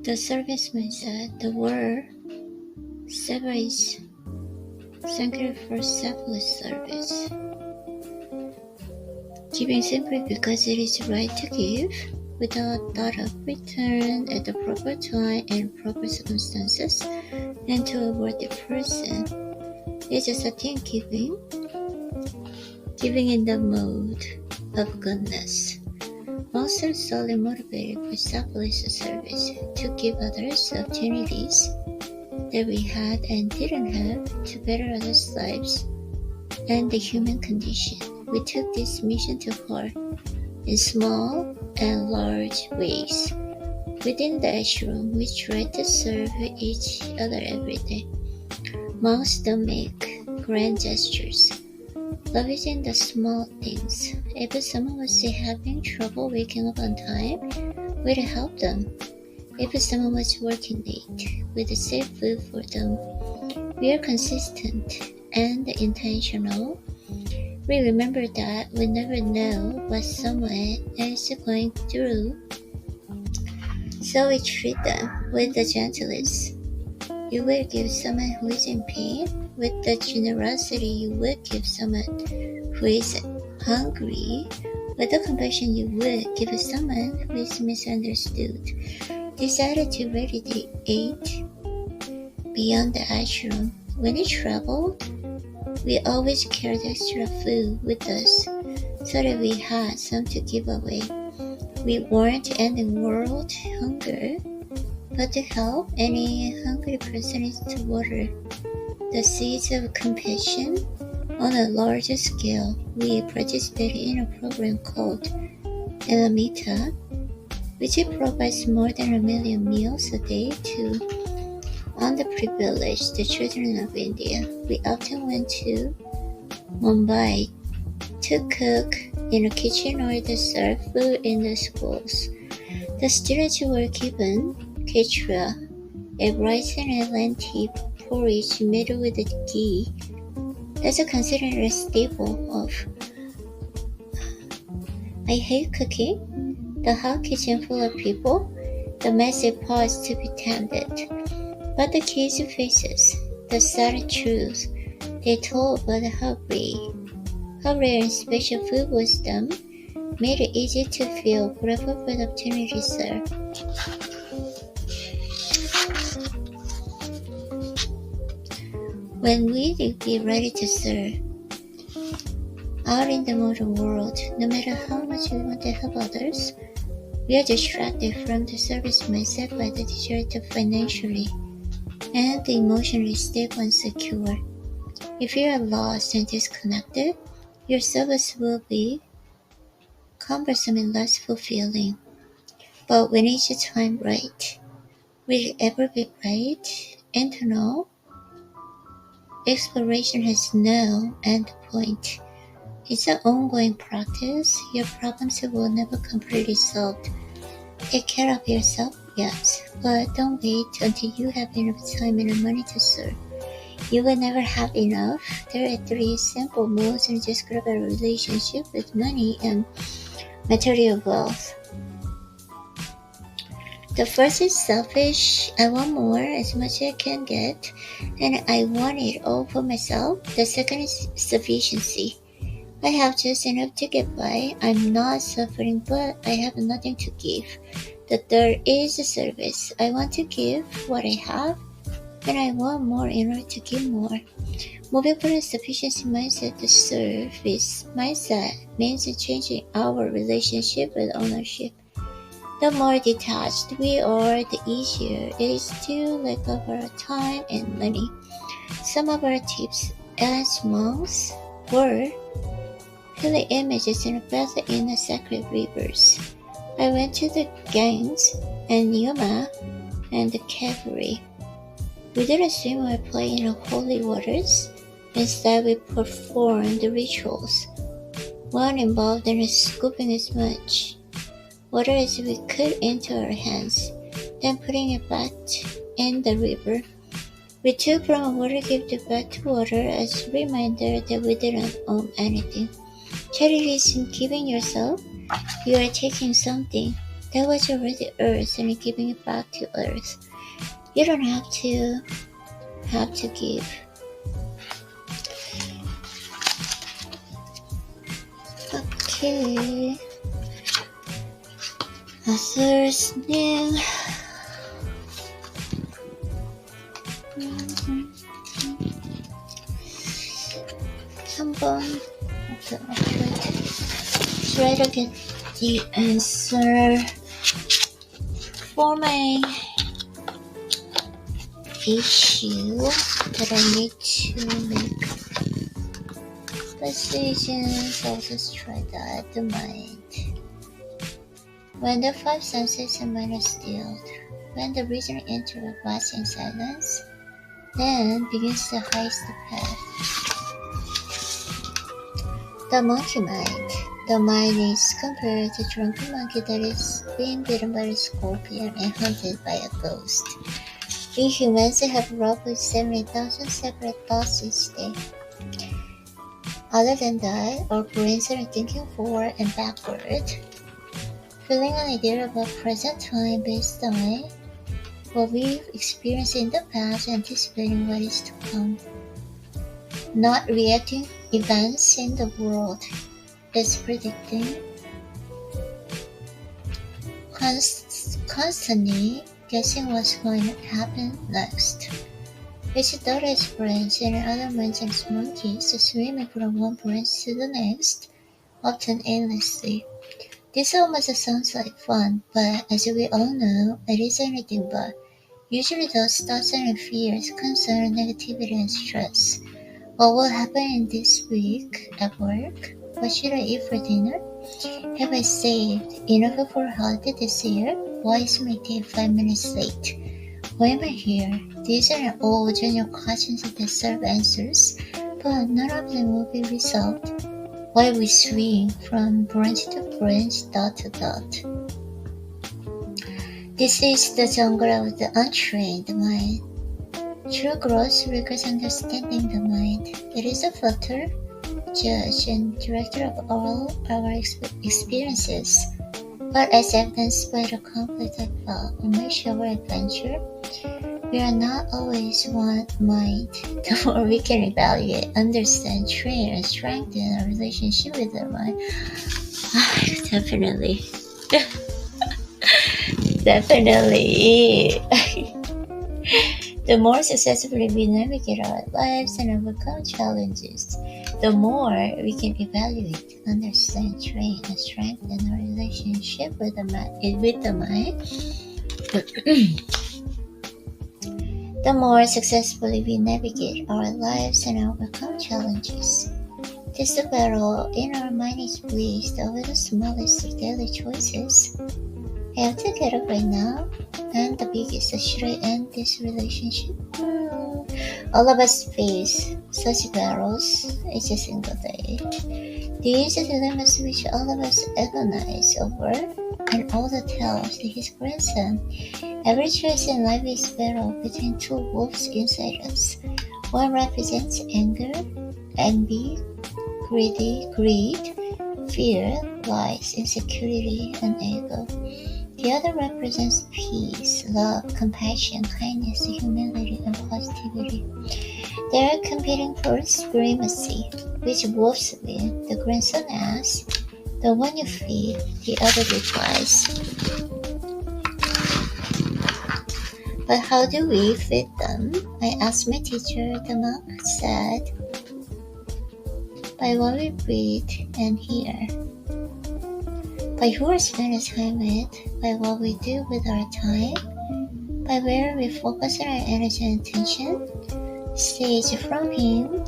The serviceman said, "The word seva is Sanskrit for selfless service. Giving simply because it is right to give, without thought of return at the proper time and proper circumstances, and to a worthy person, is a certain giving in the mode of goodness. Most are solely motivated by selfless service, to give others opportunities that we had and didn't have to better others' lives and the human condition. We took this mission to heart in small and large ways. Within the ashram, we tried to serve each other every day. Monks don't make grand gestures. Love is in the small things. If someone was having trouble waking up on time, we'd help them. If someone was working late, we'd save food for them. We are consistent and intentional. We remember that we never know what someone is going through, so we treat them with the gentlest. You will give someone who is in pain with the generosity you would give someone who is hungry, with the compassion you would give someone who is misunderstood. This attitude radiates beyond the ashram. When we traveled, we always carried extra food with us so that we had some to give away. We weren't ending world hunger, but to help any hungry person is to water the seeds of compassion on a larger scale. We participated in a program called Elamita, which provides more than 1 million meals a day to underprivileged children of India. We often went to Mumbai to cook in a kitchen or to serve food in the schools. The students were given khichdi, a rice and lentil porridge made with ghee. That's considered a staple of. I hate cooking. The hot kitchen full of people, the messy pots to be tended. But the kids' faces, the sad truth they told about how rare and special food was done, made it easy to feel grateful for the opportunity served. When we be ready to serve, out in the modern world, no matter how much we want to help others, we are distracted from the service mindset by the desire to financially and emotionally stable and secure. If you are lost and disconnected, your service will be cumbersome and less fulfilling. But when is the time right? Will it ever be right? Internal exploration has no end point. It's an ongoing practice. Your problems will never completely solved. Take care of yourself, yes, but don't wait until you have enough time and money to serve. You will never have enough. There are 3 simple moves to describe a relationship with money and material wealth. The first is selfish. I want more, as much as I can get, and I want it all for myself. The second is sufficiency. I have just enough to get by. I'm not suffering, but I have nothing to give. The third is service. I want to give what I have, and I want more in order to give more. Moving from a sufficiency mindset to service mindset means changing our relationship with ownership. The more detached we are, the easier it is to let go of our time and money. Some of our tips as monks were holy images and bath in the sacred rivers. I went to the Ganges and Yama and the Kaveri. We didn't swim or play in the holy waters. Instead, we performed the rituals. One involved in scooping as much water as we could into our hands, then putting it back in the river. We took from a water gift back to water as a reminder that we didn't own anything. Charity isn't giving yourself, you are taking something. That was already Earth and giving it back to Earth. You don't have to give. Okay. A Thursday. 한번 try to get the answer for my issue that I need to make decisions. I'll just try that. The mind. When the five senses and mind are stilled, when the reason enters a vast in silence, then begins the highest path. The monkey mind. The mind is compared to a drunken monkey that is being bitten by a scorpion and hunted by a ghost. We humans have roughly 70,000 separate thoughts each day. Other than that, our brains are thinking forward and backward, feeling an idea about present time based on what we've experienced in the past, anticipating what is to come, not reacting events in the world, is predicting, constantly guessing what's going to happen next. Each thought is branch and other minds and monkeys swimming from one branch to the next, often endlessly. This almost sounds like fun, but as we all know, it is anything but. Usually those thoughts and fears concern negativity and stress. What will happen in this week at work? What should I eat for dinner? Have I saved enough for holiday this year? Why is my day 5 minutes late? Why am I here? These are all general questions that deserve answers, but none of them will be resolved while we swing from branch to branch, dot to dot. This is the jungle of the untrained mind. True growth requires understanding the mind. It is a filter, judge, and director of all our experiences. But as evidenced by the conflict I felt in my shower adventure, we are not always one mind. The more we can evaluate, understand, train, and strengthen our relationship with our mind. Definitely. Definitely. The more successfully we navigate our lives and overcome challenges, the more we can evaluate, understand, train, and strengthen our relationship with the mind. The more successfully we navigate our lives and overcome challenges. This battle in our mind is waged over the smallest of daily choices. I have to get up right now, and the biggest, should I end this relationship? All of us face such battles each single day. These are dilemmas which all of us agonize over, and all the tells to his grandson. Every choice in life is a battle between two wolves inside us. One represents anger, envy, greed, fear, lies, insecurity, and ego. The other represents peace, love, compassion, kindness, humility, and positivity. They are competing for supremacy. Which wolves win? The grandson asks. The one you feed, the other replies. But how do we feed them? I asked my teacher. The monk said, by what we breathe and hear. By who we spend time with, by what we do with our time, by where we focus our energy and attention. Sage from him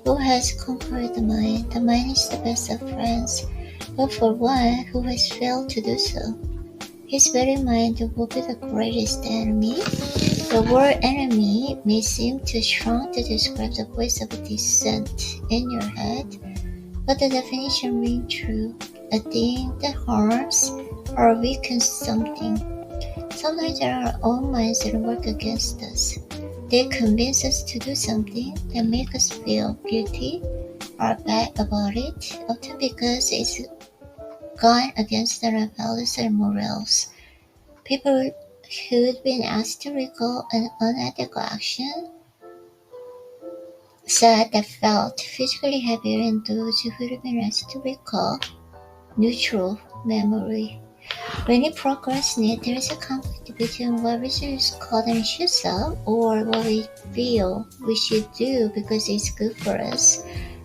who has conquered the mind. The mind is the best of friends, but for one who has failed to do so, his very mind will be the greatest enemy. The word enemy may seem too strong to describe the voice of dissent in your head, but the definition rings true. A thing that harms or weakens something. Sometimes there are our own minds that work against us. They convince us to do something and make us feel guilty or bad about it, often because it's gone against their values and morals. People who'd been asked to recall an unethical action said they felt physically heavier than those who'd been asked to recall neutral memory. When we procrastinate, there is a conflict between what we just call and should up or what we feel we should do because it's good for us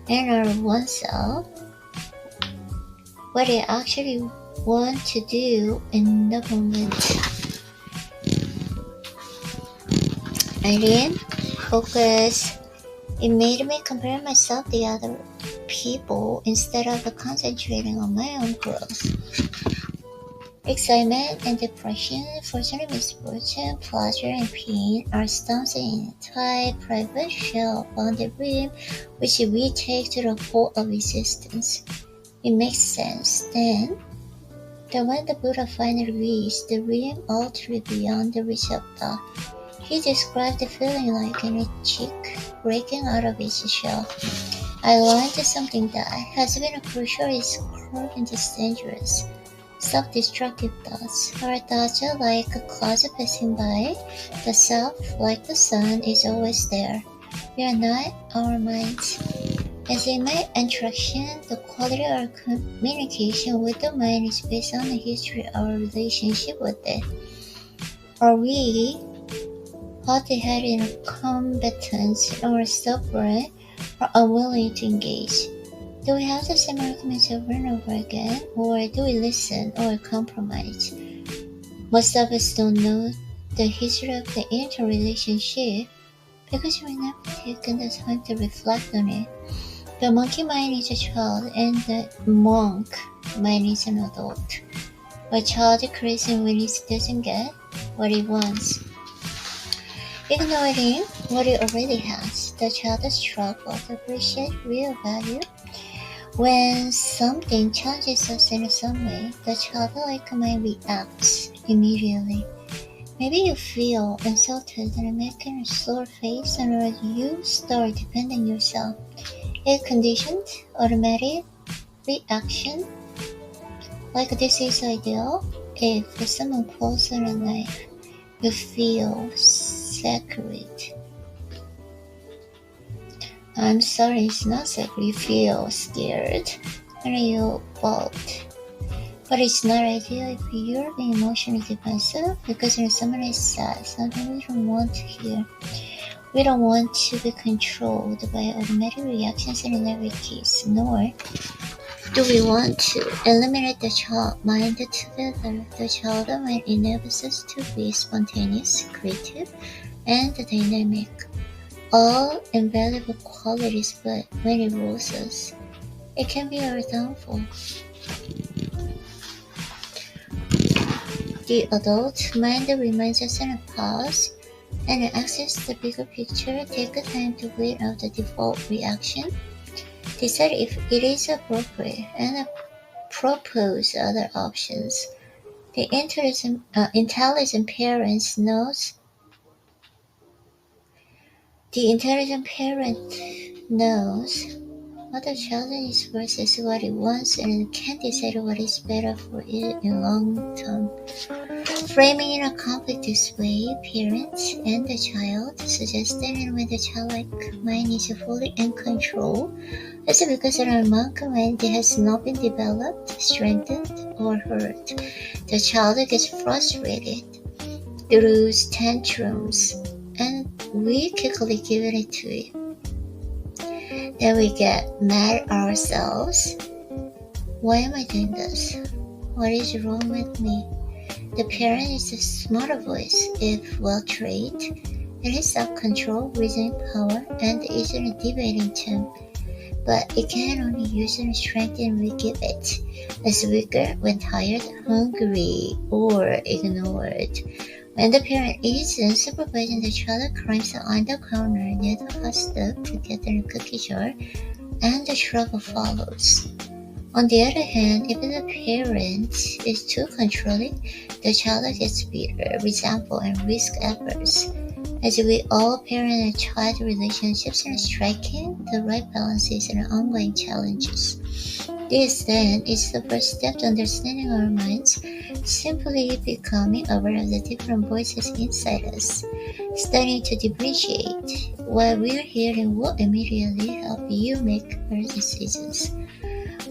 and our oneself, what I actually want to do in the moment. I didn't focus. It made me compare myself to other people instead of concentrating on my own growth. Excitement and depression, fortune, misfortune, pleasure, and pain are storms in a tight, private shell on the rim which we take to the whole of existence. It makes sense, then, that when the Buddha finally reached the rim utterly beyond the reach of thought, he described the feeling like a chick breaking out of its shell. I learned something that has been crucial is cruel and dangerous. Self-destructive thoughts. Our thoughts are like clouds passing by. The self, like the sun, is always there. We are not our minds. As in my introduction, the quality of our communication with the mind is based on the history of our relationship with it. Are we hot-headed in competence or stubborn or unwilling to engage? Do we have the same arguments over and over again, or do we listen or compromise? Most of us don't know the history of the interrelationship because we never taken the time to reflect on it. The monkey mind is a child and the monk mind is an adult. A child craves when he doesn't get what he wants. Ignoring what he already has, the child struggles to appreciate real value. When something challenges us in some way, the childlike mind reacts immediately. Maybe you feel insulted and making a sore face, and you start defending yourself. A conditioned, automatic reaction like this is ideal. If someone pulls on a knife, you feel sacred. I'm sorry, it's not sacred. You feel scared and you bolt. But it's not ideal if you're being emotionally defensive because when someone is sad, something we don't want to hear. We don't want to be controlled by automatic reactions in every case, nor do we want to eliminate the child mind together. The child mind enables us to be spontaneous, creative, and dynamic. All invaluable qualities, but when it rules us, it can be our downfall. The adult mind reminds us in a pause and access the bigger picture. Take the time to weigh out the default reaction, decide if it is appropriate, and propose other options. The intelligent parent knows what the child is versus what it wants and can decide what is better for it in long term. Framing in a conflict this way, parents and the child suggested when the childlike mind is fully in control, that's because our monk mind has not been developed, strengthened, or hurt. The child gets frustrated, throws tantrums, and we quickly give it to it. Then we get mad at ourselves. Why am I doing this? What is wrong with me? The parent is a smarter voice if well trained. It has self-control, reasoning power, and is in a debating tone. But it can only use its strength and we give it as weaker when tired, hungry, or ignored. When the parent is supervising the child climbs on the corner near the hot stove to get the cookie jar, and the struggle follows. On the other hand, if the parent is too controlling, the child gets bitter, resentful, and risk-averse. As with all parent and child relationships, striking the right balance is an ongoing challenge. This, then, is the first step to understanding our minds, simply becoming aware of the different voices inside us. Starting to differentiate what we're hearing will immediately help you make better decisions.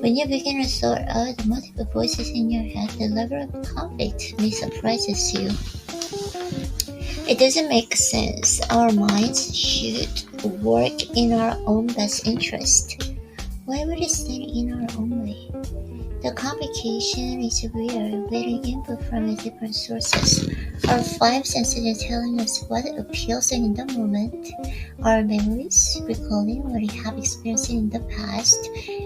When you begin to sort out the multiple voices in your head, the level of conflict may surprise you. It doesn't make sense. Our minds should work in our own best interest. Why would it stand in our own way? The complication is we are getting input from different sources. Our five senses are telling us what appeals in the moment, our memories, recalling what we have experienced in the past,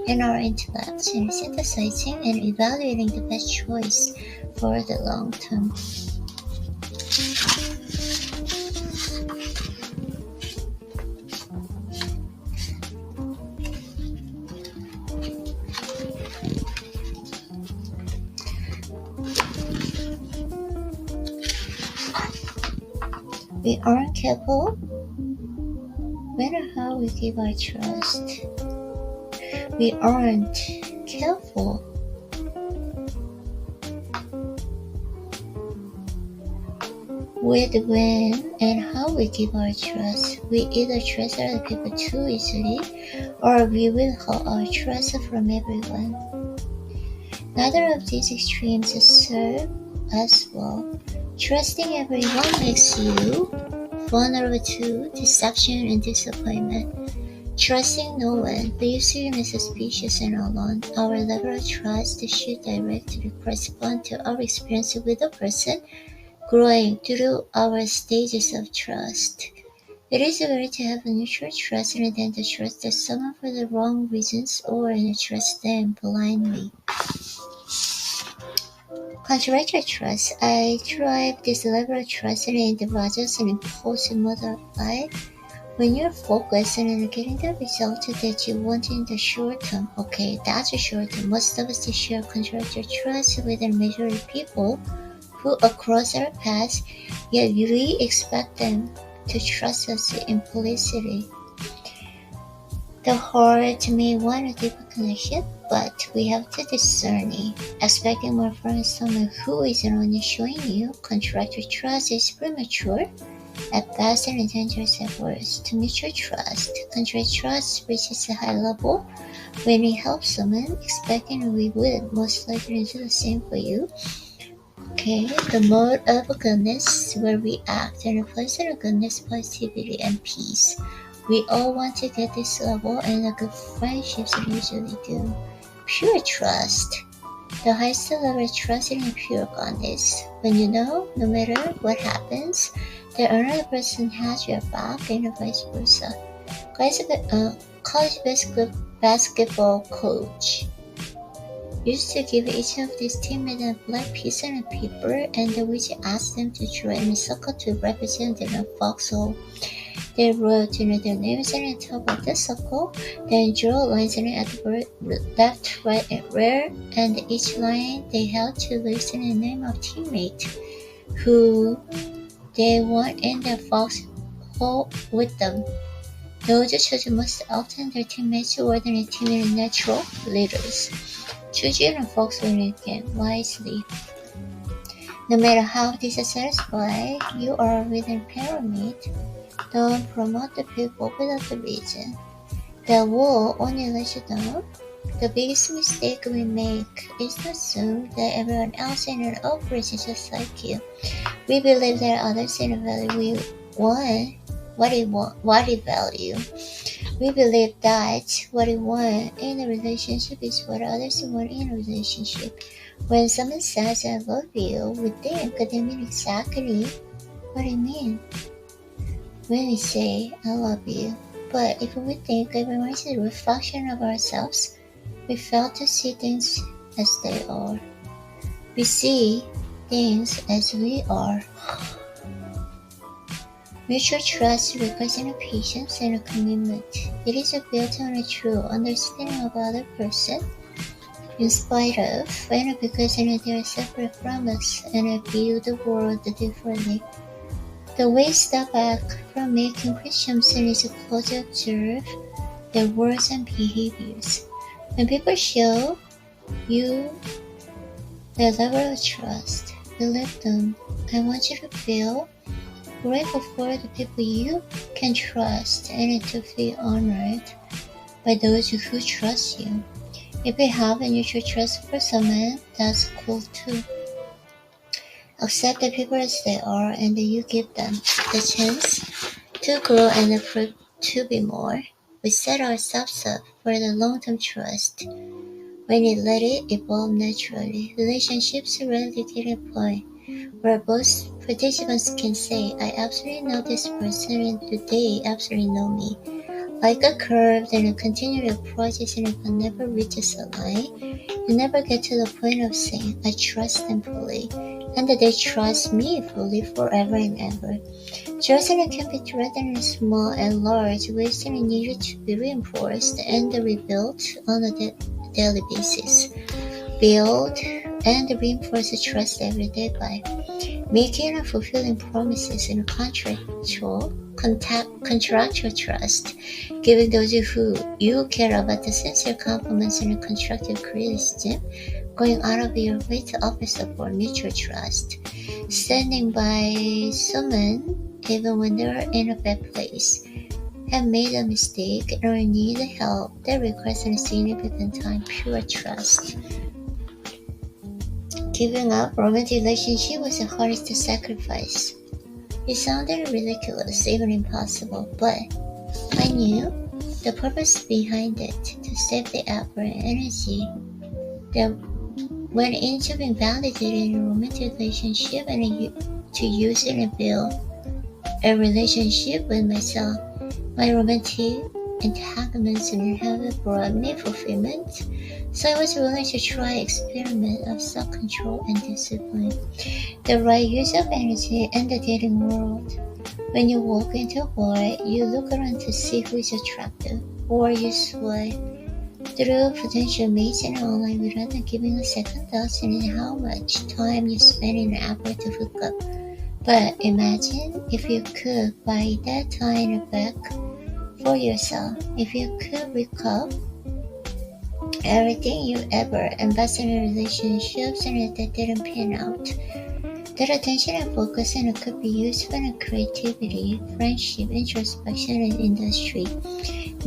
and our intellect in synthesizing and evaluating the best choice for the long term. We aren't careful when or how we give our trust. We aren't careful with when and how we give our trust. We either trust other people too easily, or we withhold our trust from everyone. Neither of these extremes serve us well. Trusting everyone makes you vulnerable to deception and disappointment. Trusting no one leaves you suspicious and alone. Our level of trust should directly correspond to our experience with a person, growing through our stages of trust. It is better to have a neutral trust than to trust someone for the wrong reasons or trust them blindly. Contractual trust. I drive this level of trust in individuals and impulsive multiply. When you're focused on getting the result that you want in the short term, okay, that's a short term. Most of us share contractual trust with the majority of people who across our paths, yet we expect them to trust us implicitly. The heart may want a deeper connection, but we have to discern it. Expecting more from someone who isn't only showing you contractual trust is premature at best and dangerous at worst. To mutual trust, contractual trust reaches a high level when we help someone, expecting we would most likely do the same for you. Okay, the mode of goodness, where we act in a place of goodness, positivity, and peace. We all want to get this level, and the good friendships usually do. Pure trust. The highest level of trust in pure goodness. When you know, no matter what happens, the other person has your back and vice versa. College basketball coach used to give each of these teammates a black piece of paper and which asked them to draw in a circle to represent their foxhole. They wrote their names on the top of the circle, then drew lines in at the left, right, and rear, and each line they held to list the name of teammate who they want in their foxhole with them. Those chosen most often their teammates were the team natural leaders. Choosing a foxhole again wisely. No matter how dissatisfied you are with a pyramid, don't promote the people without the reason. The will only let you down. The biggest mistake we make is to assume that everyone else in an operation is just like you. We believe that others in a value we want what we value. We believe that what we want in a relationship is what others want in a relationship. When someone says I love you, we think they mean exactly what I mean when we say I love you. But if we think everyone is a reflection of ourselves, we fail to see things as they are. We see things as we are. Mutual trust requires patience and a commitment. It is built on a true understanding of the other person, in spite of and because they are separate from us and view the world differently. The way to step back from making presumptions is to closely observe their words and behaviors. When people show you their level of trust, believe them. I want you to feel grateful for the people you can trust and to feel honored by those who trust you. If you have a mutual trust for someone, that's cool too. Accept the people as they are and you give them the chance to grow and to be more. We set ourselves up for the long-term trust. When you let it evolve naturally, relationships rarely get a point where both participants can say, I absolutely know this person and they absolutely know me. Like a curve, then a continual process and it never reaches a line. You never get to the point of saying, I trust them fully, and that they trust me fully forever and ever. Trust can be threatened in small and large ways and needed to be reinforced and rebuilt on a daily basis. Build and reinforce the trust every day by making and fulfilling promises and contractual trust, giving those who you care about the sincere compliments and constructive criticism, going out of your way to offer support, mutual trust, standing by someone even when they're in a bad place, have made a mistake or need help that requires a significant time, pure trust. Giving up romantic relationship was the hardest sacrifice. It sounded ridiculous, even impossible, but I knew the purpose behind it, to save the effort and energy that went into being validated in a romantic relationship and to use it and build a relationship with myself. My romantic entanglements have brought me fulfillment, so I was willing to try experiment of self-control and discipline, the right use of energy in the dating world. When you walk into a bar, you look around to see who is attractive, or you swipe through potential mates and online without giving a second thought in how much time you spend in an effort to hook up. But imagine if you could buy that time back for yourself, if you could recall everything you ever invested in relationships and that didn't pan out. That attention and focus and it could be used for creativity, friendship, introspection, and industry.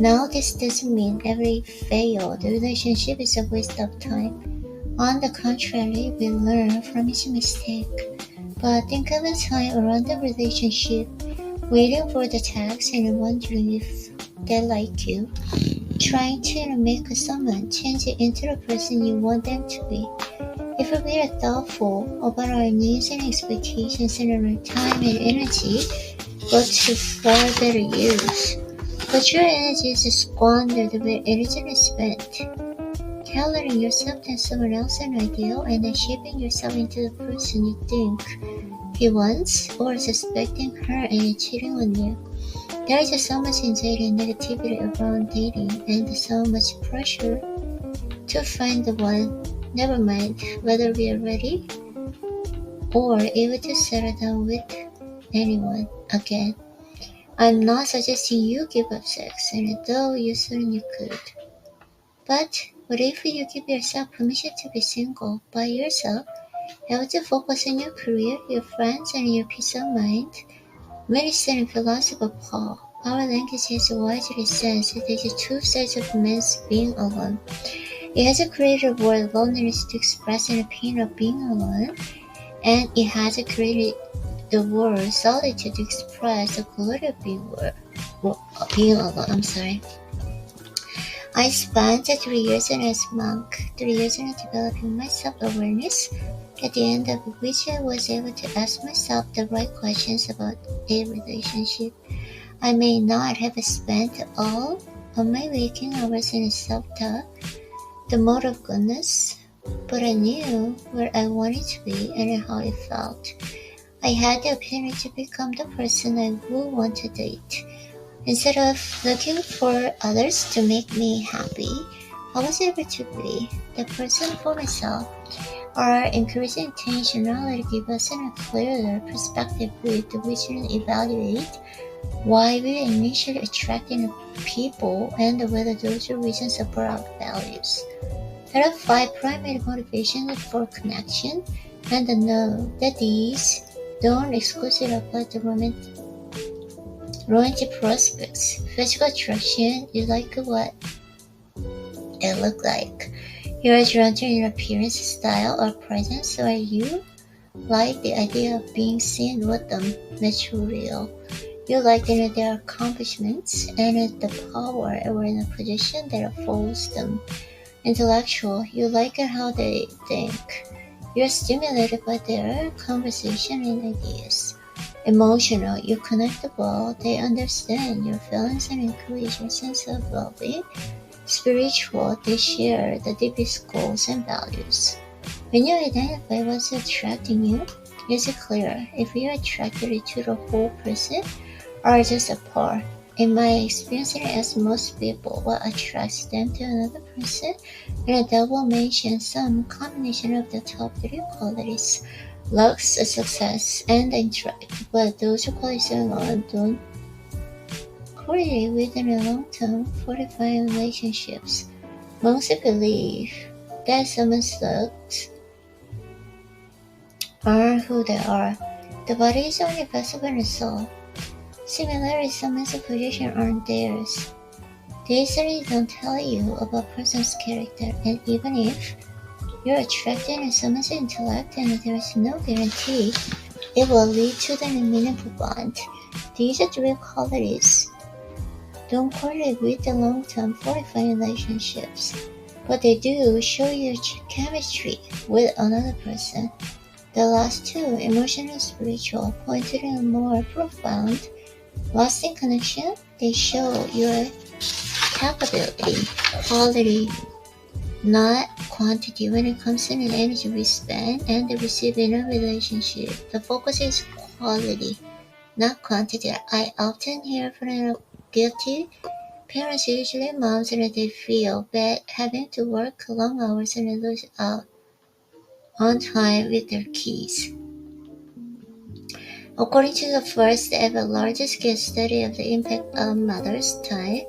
Now, this doesn't mean every failed relationship is a waste of time. On the contrary, we learn from each mistake. But think of a time around the relationship, waiting for the text and wondering if they like you, trying to make someone change into the person you want them to be. If we are thoughtful about our needs and expectations and our time and energy, go to far better use. But your energy is squandered where it isn't spent. Tailoring yourself to someone else's ideal and then shaping yourself into the person you think he wants, or suspecting her and cheating on you. There is so much anxiety and negativity around dating and so much pressure to find the one. Never mind whether we are ready or able to settle down with anyone again. I'm not suggesting you give up sex, and though you certainly could. But what if you give yourself permission to be single by yourself, able to focus on your career, your friends, and your peace of mind? Medicine and philosopher Paul, our language has wisely said that there's two sides of man's being alone. It has created the word loneliness to express the pain of being alone, and it has created the word solitude to express the glory of being alone. I spent 3 years as a monk, 3 years in developing my self-awareness, at the end of which I was able to ask myself the right questions about a relationship. I may not have spent all of my waking hours in self-talk, the mode of goodness, but I knew where I wanted to be and how it felt. I had the opportunity to become the person I would want to date. Instead of looking for others to make me happy, I was able to be the person for myself. Our increasing intentionality gives us a clearer perspective with which to evaluate why we initially attracting people, and whether those reasons support our values. There are 5 primary motivations for connection, and know that these don't exclusively apply to romantic prospects. Physical attraction is like what it looks like. You are drawn to your appearance, style, or presence, or you like the idea of being seen with them. Material. You like their accomplishments and the power or in a position that affords them. Intellectual. You like how they think. You're stimulated by their conversation and ideas. Emotional. You connect well. They understand your feelings and encourage your sense of well-being. Spiritual. They share the deepest goals and values. When you identify what's attracting you, it's clear if you're attracted to the whole person or just a part. In my experience, as most people, what attracts them to another person, and that will mention some combination of the top 3 qualities: looks, success, and intellect. But those qualities alone don't correlate within a long-term, fortifying relationships. Most believe that someone's looks are who they are. The body is only possible in the soul. Similarly, someone's position aren't theirs. They certainly don't tell you about a person's character, and even if you're attracted to someone's intellect and there is no guarantee it will lead to a meaningful bond, these 3 qualities don't correlate with the long-term fortifying relationships, but they do show your chemistry with another person. The last 2, emotional and spiritual, point to a more profound, lasting connection. They show your capability, quality, not quantity when it comes to the energy we spend and receive in a relationship. The focus is quality, not quantity. I often hear from guilty parents, usually moms, and they feel bad having to work long hours and lose out on time with their kids. According to the first ever large-scale study of the impact of mother's time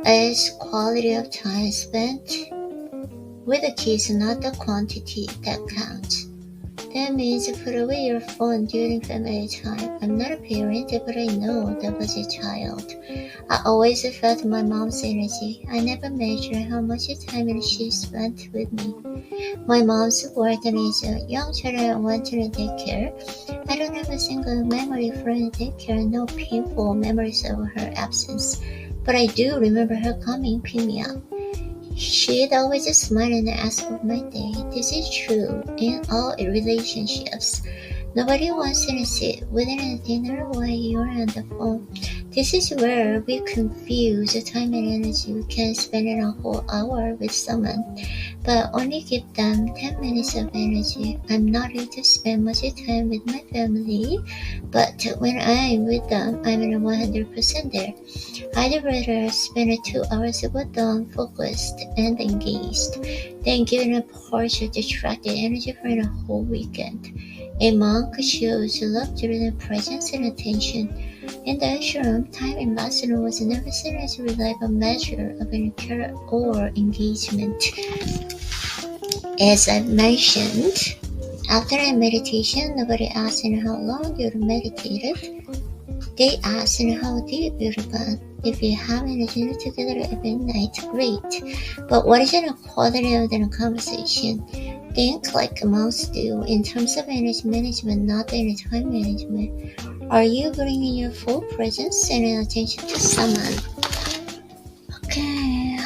as quality of time spent with the kids, not the quantity that counts. That means put away your phone during family time. I'm not a parent, but I know that was a child. I always felt my mom's energy. I never measured how much time she spent with me. My mom's working as a young child and went to the daycare. I don't have a single memory from the daycare, no painful memories of her absence. But I do remember her coming, pick me up. She'd always smile and ask for my day. This is true in all relationships. Nobody wants to sit within a dinner while you're on the phone. This is where we confuse the time and energy. We can spend a whole hour with someone, but only give them 10 minutes of energy. I'm not able to spend much time with my family, but when I'm with them, I'm 100% there. I'd rather spend 2 hours with them focused and engaged than giving a partial distracted energy for a whole weekend. A monk shows love through the presence and attention. In the ashram, time in Vassana was never seen as a reliable measure of an care or engagement. As I mentioned, after a meditation, nobody asked how long you meditated. They asked how deep you gone. If you have energy together every night, great. But what is the quality of the conversation? Think like most do in terms of energy management, not any time management. Are you bringing your full presence and attention to someone? Okay.